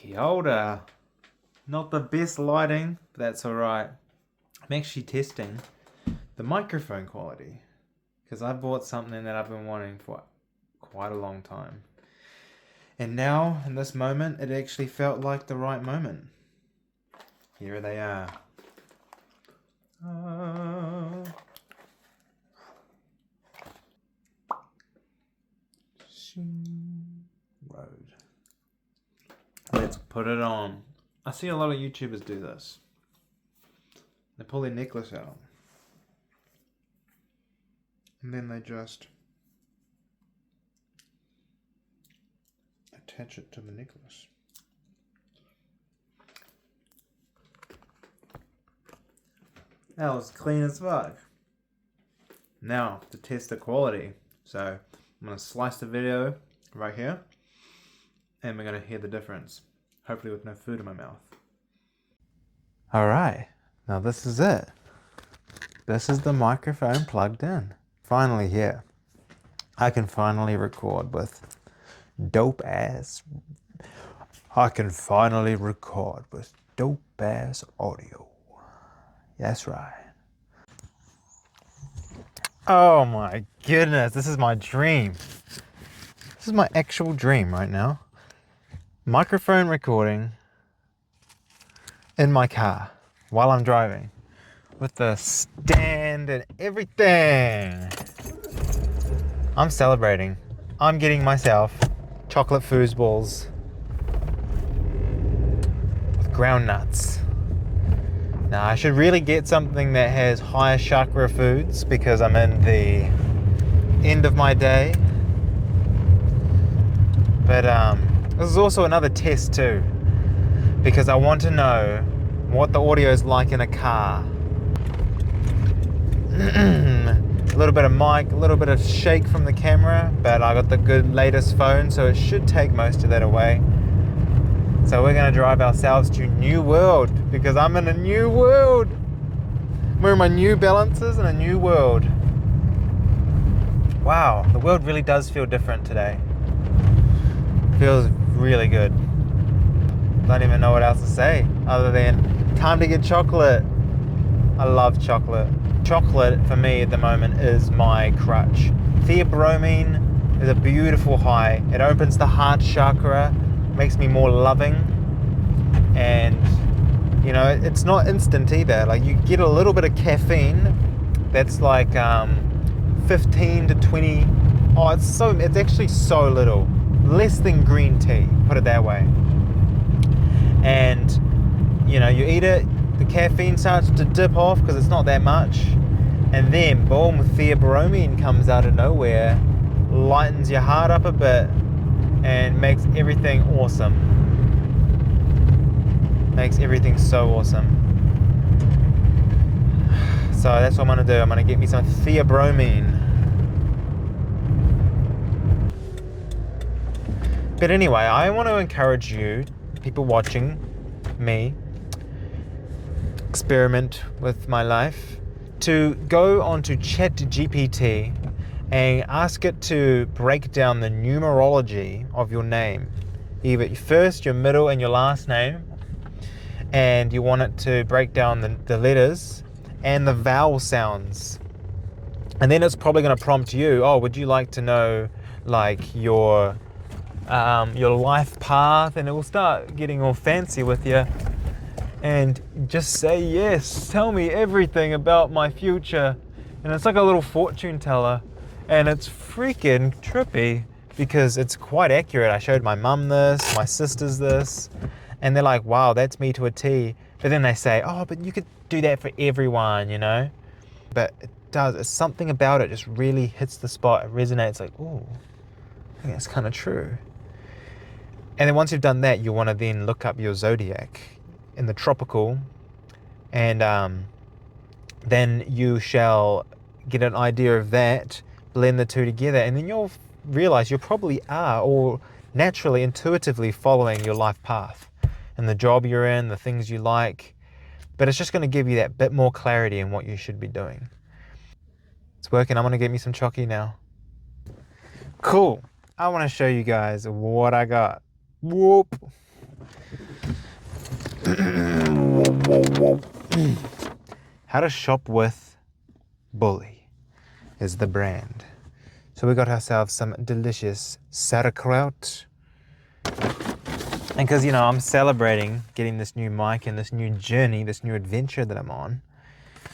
Kia ora. Not the best lighting, but that's alright. I'm actually testing the microphone quality because I bought something that I've been wanting for quite a long time. And now, in this moment, it actually felt like the right moment. Here they are. Rode. Let's put it on. I see a lot of YouTubers do this. They pull their necklace out. And then they just attach it to the necklace. That was clean as fuck. Now, to test the quality. So, I'm going to slice the video right here. And we're going to hear the difference. Hopefully with no food in my mouth. Alright, now this is it. This is the microphone plugged in. Finally here. I can finally record with dope ass audio. That's right. Oh my goodness, this is my dream. This is my actual dream right now. Microphone recording in my car while I'm driving with the stand and everything. I'm celebrating. I'm getting myself chocolate foosballs with ground nuts. Now I should really get something that has higher chakra foods because I'm in the end of my day. But this is also another test too, because I want to know what the audio is like in a car. A little bit of mic, a little bit of shake from the camera, but I got the good latest phone, so it should take most of that away. So we're gonna drive ourselves to New World, because I'm in a new world. I'm wearing my New Balances in a new world. Wow, the world really does feel different today. Feels really good. Don't even know what else to say other than time to get chocolate. I love chocolate. Chocolate for me at the moment is my crutch. Theobromine is a beautiful high. It opens the heart chakra, makes me more loving, and you know, it's not instant either. Like, you get a little bit of caffeine that's like 15 to 20. Oh, it's actually so little. Less than green tea, put it that way. And you know, you eat it, the caffeine starts to dip off because it's not that much, and then boom, theobromine comes out of nowhere, lightens your heart up a bit and makes everything awesome. Makes everything so awesome. So that's what I'm gonna do. I'm gonna get me some theobromine. But anyway, I want to encourage you, people watching me experiment with my life, to go onto ChatGPT and ask it to break down the numerology of your name, either your first, your middle, and your last name, and you want it to break down the letters and the vowel sounds. And then it's probably going to prompt you, oh, would you like to know like your life path, and it will start getting all fancy with you. And just say yes, tell me everything about my future. And it's like a little fortune teller, and it's freaking trippy because it's quite accurate. I showed my mum this, my sisters this, and they're like, wow, that's me to a T. But then they say, oh, but you could do that for everyone, you know. But it does, it's something about it just really hits the spot. It resonates, like, oh, I think that's kind of true. And then once you've done that, you want to then look up your zodiac in the tropical, and then you shall get an idea of that, blend the two together, and then you'll realize you probably are all naturally, intuitively following your life path and the job you're in, the things you like. But it's just going to give you that bit more clarity in what you should be doing. It's working. I'm going to get me some chocky now. Cool. I want to show you guys what I got. Whoop. How to Shop with Bully is the brand. So we got ourselves some delicious sauerkraut. And because, you know, I'm celebrating getting this new mic and this new journey, this new adventure that I'm on.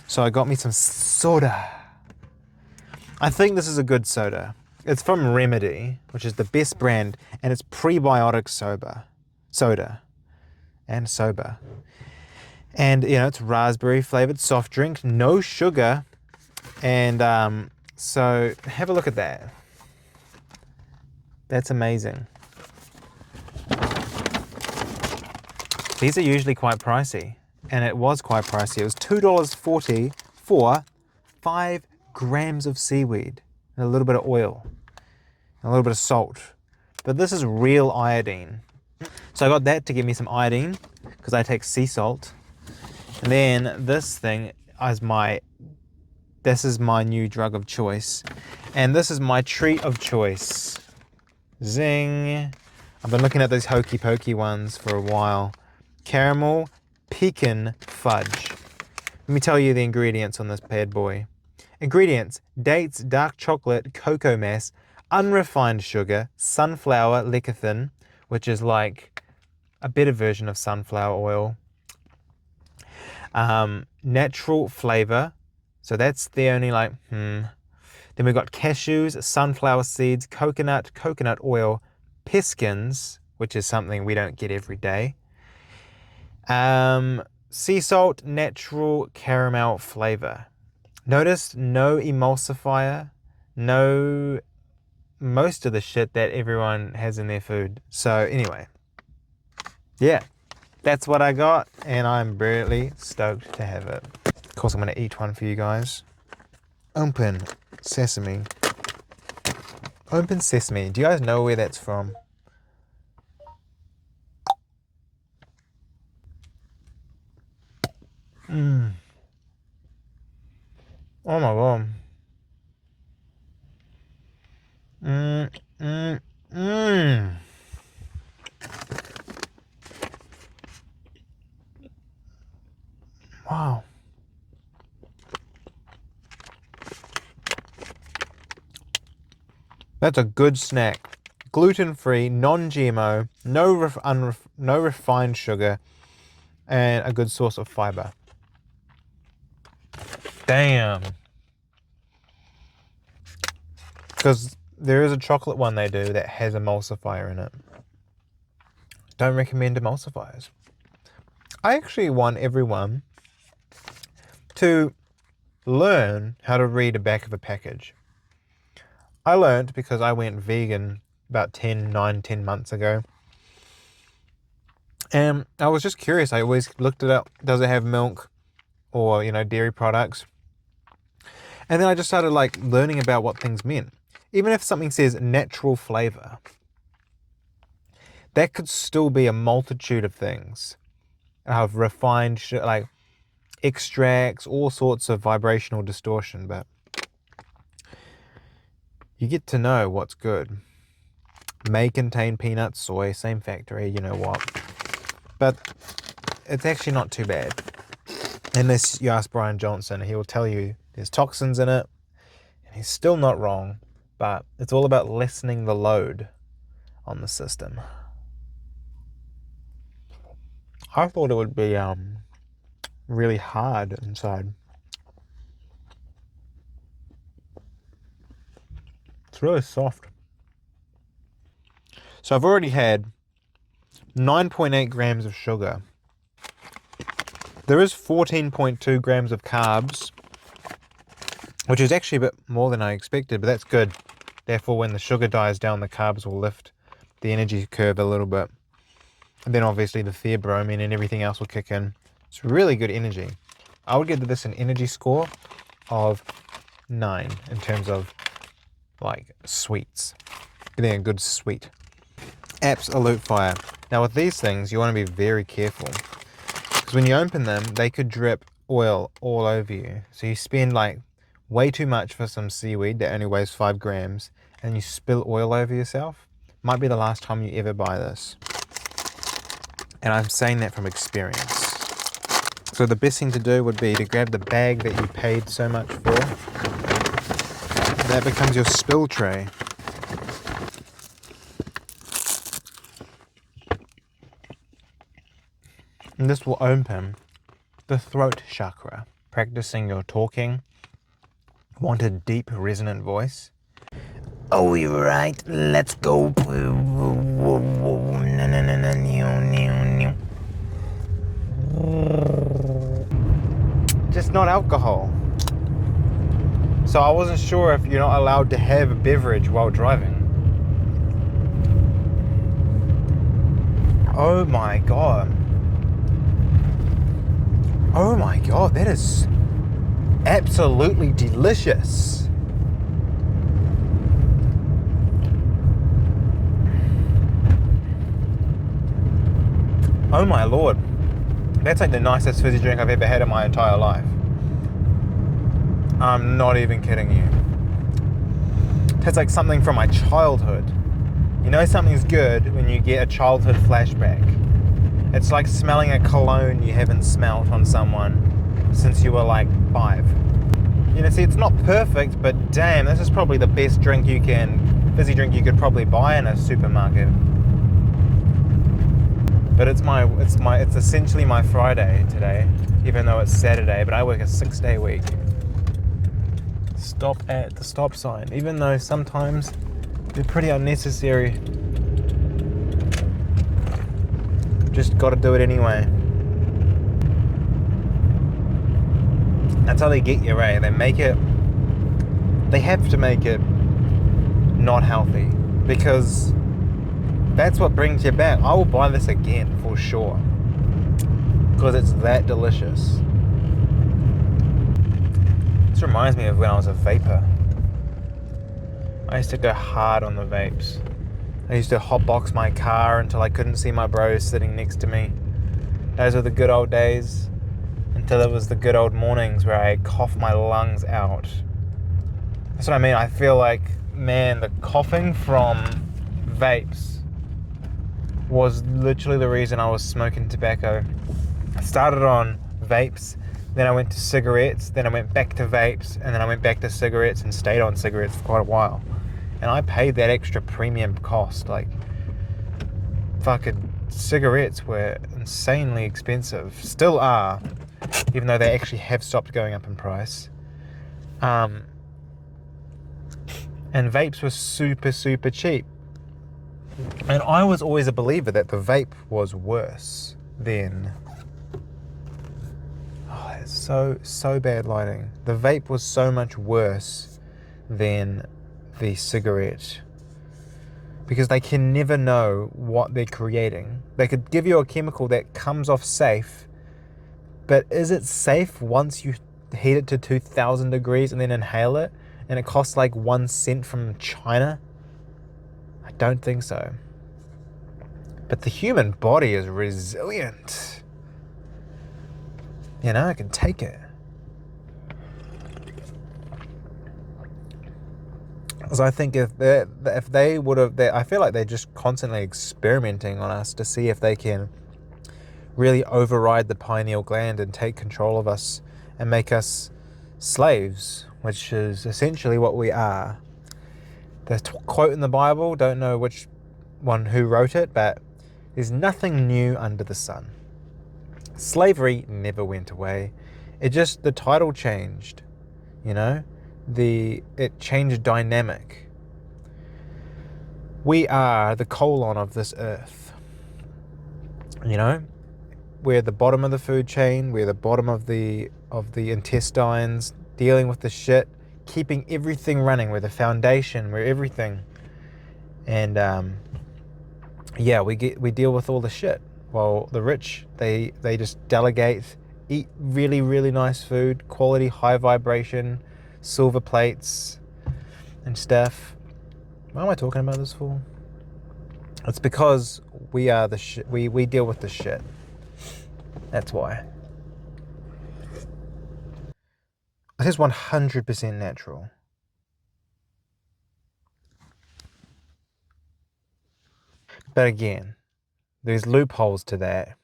So I got me some soda. I think this is a good soda. It's from Remedy, which is the best brand, and it's prebiotic soda. And, you know, it's raspberry flavored soft drink, no sugar. And so have a look at that. That's amazing. These are usually quite pricey, and it was quite pricey. It was $2.40 for 5 grams of seaweed and a little bit of oil and a little bit of salt. But this is real iodine. So I got that to give me some iodine because I take sea salt. And then this thing is this is my new drug of choice. And this is my treat of choice. Zing. I've been looking at those hokey pokey ones for a while. Caramel pecan fudge. Let me tell you the ingredients on this bad boy. Ingredients: dates, dark chocolate, cocoa mass, unrefined sugar, sunflower lecithin, which is like a better version of sunflower oil. Natural flavor. So that's the only Then we've got cashews, sunflower seeds, coconut oil, peskins, which is something we don't get every day. Sea salt, natural caramel flavor. Notice no emulsifier, no most of the shit that everyone has in their food. So anyway, yeah, that's what I got, and I'm really stoked to have it. Of course, I'm going to eat one for you guys. Open sesame. Open sesame. Do you guys know where that's from? Oh my god. Wow. That's a good snack. Gluten-free, non-GMO, no refined sugar, and a good source of fiber. Damn. Because there is a chocolate one they do that has emulsifier in it. Don't recommend emulsifiers. I actually want everyone to learn how to read the back of a package. I learned because I went vegan about 10 months ago. And I was just curious. I always looked it up. Does it have milk or, you know, dairy products? And then I just started like learning about what things meant. Even if something says natural flavor, that could still be a multitude of things. Of refined, like extracts, all sorts of vibrational distortion, but you get to know what's good. May contain peanuts, soy, same factory, you know what. But it's actually not too bad. Unless you ask Brian Johnson, he will tell you there's toxins in it, and he's still not wrong, but it's all about lessening the load on the system. I thought it would be really hard inside. It's really soft. So I've already had 9.8 grams of sugar. There is 14.2 grams of carbs, which is actually a bit more than I expected, but that's good. Therefore, when the sugar dies down, the carbs will lift the energy curve a little bit. And then obviously the theobromine and everything else will kick in. It's really good energy. I would give this an energy score of 9 in terms of like sweets. Getting a good sweet. Absolute fire. Now with these things, you want to be very careful. Because when you open them, they could drip oil all over you. So you spend like way too much for some seaweed that only weighs 5 grams and you spill oil over yourself. Might be the last time you ever buy this. And I'm saying that from experience. So the best thing to do would be to grab the bag that you paid so much for. That becomes your spill tray. And this will open the throat chakra. Practicing your talking. Want a deep, resonant voice? Oh, you're right. Let's go. Just not alcohol. So I wasn't sure if you're not allowed to have a beverage while driving. Oh my god. Oh my god, that is absolutely delicious. Oh my lord. That's like the nicest fizzy drink I've ever had in my entire life. I'm not even kidding you. Tastes like something from my childhood. You know something's good when you get a childhood flashback. It's like smelling a cologne you haven't smelt on someone since you were like 5. You know, see, it's not perfect, but damn, this is probably the best fizzy drink you could probably buy in a supermarket. But it's essentially my Friday today, even though it's Saturday, but I work a 6-day week. Stop at the stop sign, even though sometimes they're pretty unnecessary. Just gotta do it anyway. That's how they get you, right? They have to make it not healthy, because that's what brings you back. I will buy this again for sure, because it's that delicious. This reminds me of when I was a vapor. I used to go hard on the vapes. I used to hotbox my car until I couldn't see my bros sitting next to me. Those were the good old days, until it was the good old mornings where I coughed my lungs out. That's what I mean. I feel like, man, the coughing from vapes was literally the reason I was smoking tobacco. I started on vapes, then I went to cigarettes, then I went back to vapes, and then I went back to cigarettes and stayed on cigarettes for quite a while. And I paid that extra premium cost. Like, fucking cigarettes were insanely expensive. Still are, even though they actually have stopped going up in price. And vapes were super, super cheap. And I was always a believer that the vape was worse than... Oh, it's so bad lighting. The vape was so much worse than the cigarette, because they can never know what they're creating. They could give you a chemical that comes off safe, but is it safe once you heat it to 2,000 degrees and then inhale it, and it costs like 1 cent from China? I don't think so. But the human body is resilient. You know, it can take it. So I think if they would have, I feel like they're just constantly experimenting on us to see if they can really override the pineal gland and take control of us and make us slaves, which is essentially what we are. The quote in the Bible, don't know which one who wrote it, but there's nothing new under the sun. Slavery never went away. The title changed, you know? It changed dynamic. We are the colon of this earth. You know? We're the bottom of the food chain, we're the bottom of the intestines, dealing with the shit, keeping everything running. We're the foundation, we're everything. And we deal with all the shit. While the rich, they just delegate, eat really, really nice food, quality, high vibration, silver plates and stuff. What am I talking about this for? It's because we are the shit. We deal with the shit. That's why. This is 100% natural. But again, there's loopholes to that.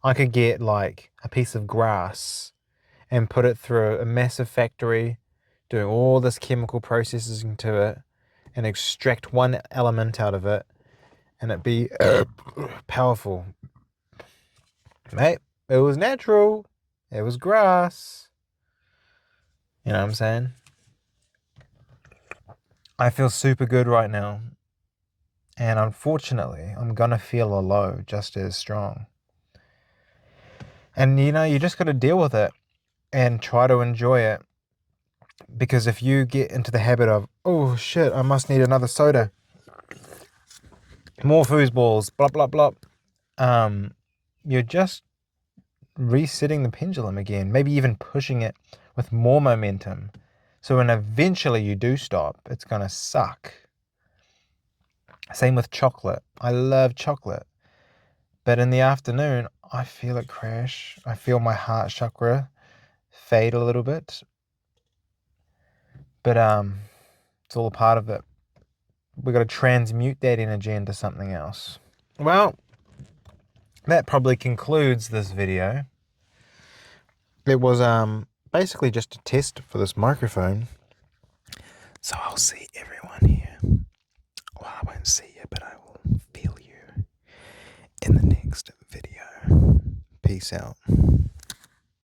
I could get like a piece of grass and put it through a massive factory, doing all this chemical processes into it, and extract one element out of it, and it'd be powerful. Mate, it was natural. It was grass. You know what I'm saying? I feel super good right now. And unfortunately, I'm gonna feel a low just as strong. And you just gotta deal with it and try to enjoy it. Because if you get into the habit of, oh shit, I must need another soda, more foosballs, blah blah blah, you're just resetting the pendulum again, maybe even pushing it with more momentum. So when eventually you do stop, it's gonna suck. Same with chocolate. I love chocolate. But in the afternoon, I feel it crash. I feel my heart chakra fade a little bit. But it's all a part of it. We've got to transmute that energy into something else. Well, that probably concludes this video. It was basically just a test for this microphone. So I'll see everyone here. Well, I won't see you, but I will feel you in the next video. Peace out.